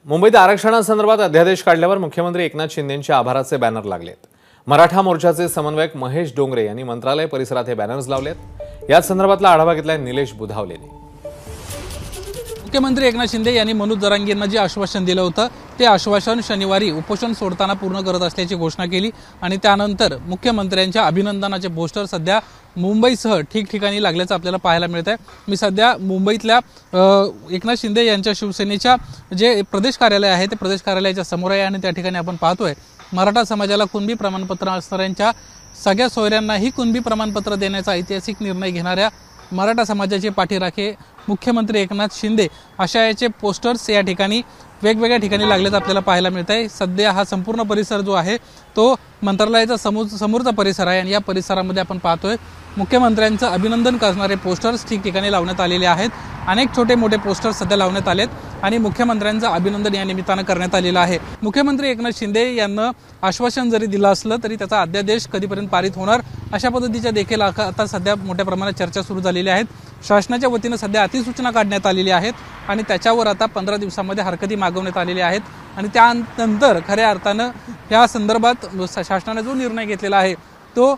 मुंबईत आरक्षणासंदर्भात अध्यादेश काढल्यावर मुख्यमंत्री एकनाथ शिंदेंच्या आभाराचे बॅनर लागलेत। मराठा मोर्चाचे समन्वयक महेश डोंगरे यांनी मंत्रालय परिसरात हे बॅनर्स लावलेत। या संदर्भातला आढावा घेतलाय निलेश बुधावलेने। मुख्यमंत्री एकनाथ शिंदे यांनी मनोज जरांगे यांना जे आश्वासन दिलं होतं ते आश्वासन शनिवारी उपोषण सोडताना पूर्ण करत असल्याची घोषणा केली आणि त्यानंतर मुख्यमंत्र्यांच्या अभिनंदनाचे पोस्टर सध्या मुंबईसह ठिकठिकाणी लागल्याचं आपल्याला पाहायला मिळत आहे। मी सध्या मुंबईतल्या एकनाथ शिंदे यांच्या शिवसेनेच्या जे प्रदेश कार्यालय आहे ते प्रदेश कार्यालयाच्या समोर आहे आणि त्या ठिकाणी आपण पाहतोय मराठा समाजाला कुणबी प्रमाणपत्र असणाऱ्यांच्या सगळ्या सोयऱ्यांनाही कुणबी प्रमाणपत्र देण्याचा ऐतिहासिक निर्णय घेणाऱ्या मराठा समाजाचे पाठीराखे मुख्यमंत्री एकनाथ शिंदे अशा याचे पोस्टर्स या ठिकाणी वेगवेगळ्या ठिकाणी लागलेत आपल्याला पाहायला मिळत आहे। सध्या हा संपूर्ण परिसर जो आहे तो मंत्रालयाचा समोरचा परिसर आहे आणि या परिसरामध्ये आपण पाहतोय मुख्यमंत्र्यांचं अभिनंदन करणारे पोस्टर्स ठिकठिकाणी लावण्यात आलेले आहेत। अनेक छोटे मोठे पोस्टर्स सध्या लावण्यात आलेत आणि मुख्यमंत्र्यांचं अभिनंदन या निमित्तानं करण्यात आलेलं आहे। मुख्यमंत्री एकनाथ शिंदे यांना आश्वासन जरी दिलं असलं तरी त्याचा अध्यादेश कधीपर्यंत पारित होणार अशा पद्धतीच्या देखील आता सध्या मोठ्या प्रमाणात चर्चा सुरू झालेली आहेत। शासनाच्या वतीनं सध्या अतिसूचना काढण्यात आलेली आहेत आणि त्याच्यावर आता 15 दिवसांमध्ये हरकती मागवण्यात आलेली आहेत आणि त्यानंतर खऱ्या अर्थानं या संदर्भात शासनाने जो निर्णय घेतलेला आहे तो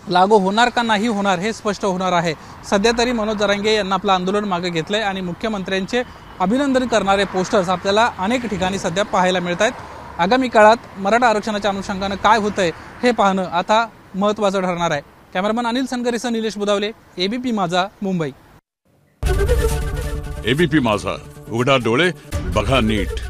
लागू होणार का नाही होणार हे स्पष्ट होणार आहे। सध्या तरी मनोज जरांगे यांना आपलं आंदोलन मागे घेतलंय आणि मुख्यमंत्र्यांचे अभिनंदन करणारे पोस्टर्स आपल्याला अनेक ठिकाणी सध्या पाहायला मिळत आहेत। आगामी काळात मराठा आरक्षणाच्या अनुषंगानं काय होतंय हे पाहणं आता महत्त्वाचं ठरणार आहे। कॅमेरामन अनिल सनकरेसह निलेश बुधावले, एबीपी माझा, मुंबई। एबीपी माझा, उघडा डोळे बघा नीट।